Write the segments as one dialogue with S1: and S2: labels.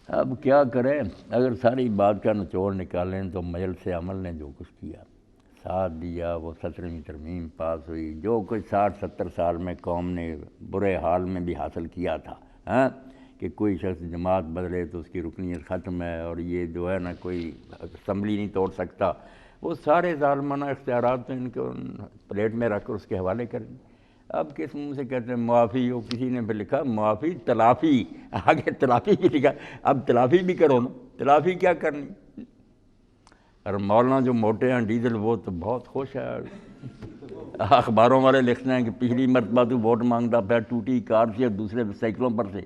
S1: اب کیا کریں، اگر ساری بات کا نچوڑ نکالیں تو مجلس عمل نے جو کچھ کیا، ساتھ دیا، وہ 17ویں ترمیم پاس ہوئی، جو کچھ 60-70 سال میں قوم نے برے حال میں بھی حاصل کیا تھا، ہاں کہ کوئی شخص جماعت بدلے تو اس کی رکنیت ختم ہے، اور یہ جو ہے نا کوئی اسمبلی نہیں توڑ سکتا، وہ سارے ظالمانہ اختیارات تو ان کو پلیٹ میں رکھ کر اس کے حوالے کر دیں۔ اب کس منہ سے کہتے ہیں معافی، ہو کسی نے پھر لکھا معافی تلافی، آگے تلافی بھی لکھا، اب تلافی بھی کرو نا، تلافی کیا کرنی۔ اور مولانا جو موٹے ہیں ڈیزل وہ تو بہت خوش ہے، اخباروں والے لکھتے ہیں کہ پچھلی مرتبہ تو ووٹ مانگتا پھر ٹوٹی کار سے اور دوسرے سائیکلوں پر سے،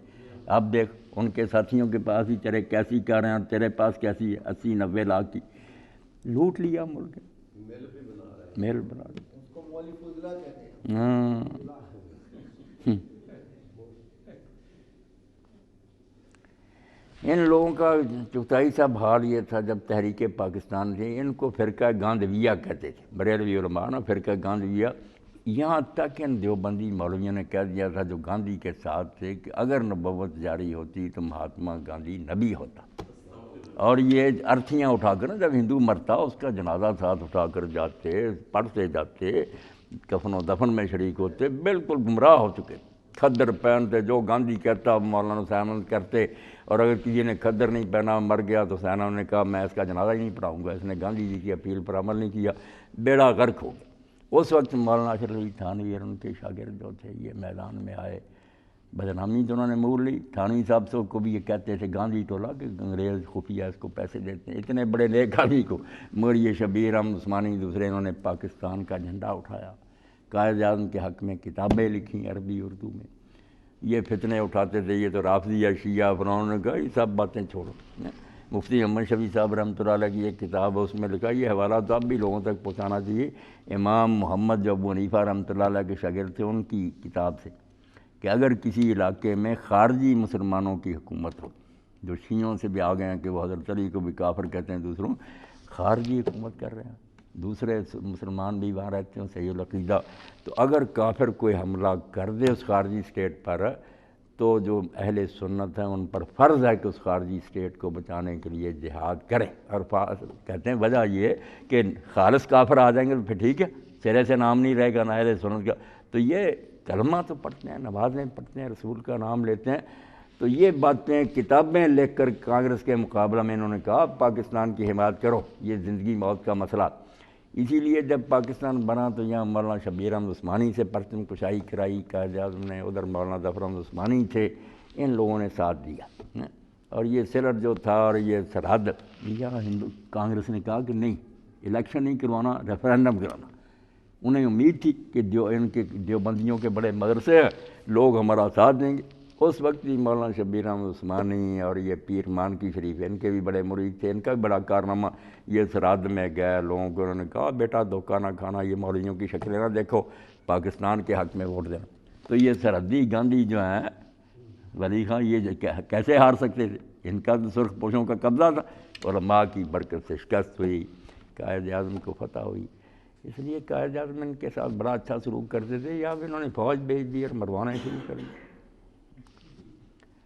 S1: اب دیکھ ان کے ساتھیوں کے پاس ہی تیرے کیسی کاریں ہیں اور تیرے پاس کیسی ہے، 80-90 لاکھ کی، لوٹ لیا ملک، میل بنا رہا۔ ہاں ان لوگوں کا چوتھائی صاحب حال یہ تھا جب تحریک پاکستان تھی، ان کو فرقہ گاندھویہ کہتے تھے، بریلوی علماء نا، فرقہ گاندھویہ، یہاں تک ان دیوبندی مولویوں نے کہہ دیا تھا جو گاندھی کے ساتھ تھے کہ اگر نبوت جاری ہوتی تو مہاتما گاندھی نبی ہوتا، اور یہ ارتھیاں اٹھا کر نا جب ہندو مرتا اس کا جنازہ ساتھ اٹھا کر جاتے، پڑھتے جاتے، کفن و دفن میں شریک ہوتے، بالکل گمراہ ہو چکے، کھدر پہنتے، جو گاندھی کہتا مولانا حسین کرتے، اور اگر کسی نے کھدر نہیں پہنا مر گیا تو حسین نے کہا میں اس کا جنازہ ہی نہیں پڑھاؤں گا، اس نے گاندھی جی کی اپیل پر عمل نہیں کیا، بیڑا غرق ہو گیا۔ اس وقت مولانا اشرف علی تھانوی اور ان کے شاگرد جو تھے یہ میدان میں آئے، بدنامی تو انہوں نے مول لی، تھانوی صاحب سے کو بھی یہ کہتے تھے گاندھی ٹولہ کہ انگریز خفیہ اس کو پیسے دیتے ہیں، اتنے بڑے نیک آدمی کو، مگر یہ شبیر احمد عثمانی دوسرے انہوں نے پاکستان کا جھنڈا اٹھایا، قائد اعظم کے حق میں کتابیں لکھیں عربی اردو میں، یہ فتنے اٹھاتے تھے یہ تو رافضی یا شیعہ، انہوں نے کہا یہ سب باتیں چھوڑو۔ مفتی محمد شفیع صاحب رحمۃ اللہ علیہ کی ایک کتاب ہے، اس میں لکھا، یہ حوالہ تو اب بھی لوگوں تک پہنچانا چاہیے، امام محمد جو ابو حنیفہ رحمۃ اللہ علیہ کے شاگرد تھے ان کی کتاب سے، کہ اگر کسی علاقے میں خارجی مسلمانوں کی حکومت ہو، جو شیعوں سے بھی آ گئے ہیں کہ وہ حضرت علی کو بھی کافر کہتے ہیں دوسروں، خارجی حکومت کر رہے ہیں، دوسرے مسلمان بھی وہاں رہتے ہیں صحیح العقیدہ، تو اگر کافر کوئی حملہ کر دے اس خارجی اسٹیٹ پر تو جو اہل سنت ہیں ان پر فرض ہے کہ اس خارجی اسٹیٹ کو بچانے کے لیے جہاد کریں، اور کہتے ہیں وجہ یہ کہ خالص کافر آ جائیں گے تو پھر ٹھیک ہے، سرے سے نام نہیں رہے گا نہ اہل سنت کا، تو یہ کلمہ تو پڑھتے ہیں، نمازیں پڑھتے ہیں، رسول کا نام لیتے ہیں، تو یہ باتیں کتابیں لکھ کر کانگریس کے مقابلہ میں انہوں نے کہا پاکستان کی حمایت کرو، یہ زندگی موت کا مسئلہ۔ اسی لیے جب پاکستان بنا تو یہاں مولانا شبیر احمد عثمانی سے پرچم کشائی کرائی قائد اعظم نے، ادھر مولانا ظفر احمد عثمانی تھے، ان لوگوں نے ساتھ دیا، اور یہ سلٹ جو تھا اور یہ سرحد، یہاں کانگریس نے کہا کہ نہیں الیکشن نہیں کروانا، ریفرینڈم کرانا، انہیں امید تھی کہ جو ان کے دیوبندیوں کے بڑے مدرسے ہیں لوگ ہمارا ساتھ دیں گے۔ اس وقت بھی مولانا شبیر احمد عثمانی اور یہ پیر مانکی شریف ان کے بھی بڑے مرید تھے، ان کا بھی بڑا کارنامہ، یہ سرحد میں گئے لوگوں کو انہوں نے کہا بیٹا دھوکہ نہ کھانا، یہ مولویوں کی شکلیں نہ دیکھو، پاکستان کے حق میں ووٹ دینا۔ تو یہ سرحدی گاندھی جو ہیں ولی خان یہ کیسے ہار سکتے تھے، ان کا تو سرخ پوشوں کا قبضہ تھا، علماء کی برکت سے شکست ہوئی، قائد اعظم کو فتح ہوئی، اس لیے قائد اعظم ان کے ساتھ بڑا اچھا سلوک کرتے تھے، یا پھر انہوں نے فوج بھیج دی اور مروانا شروع کر دی۔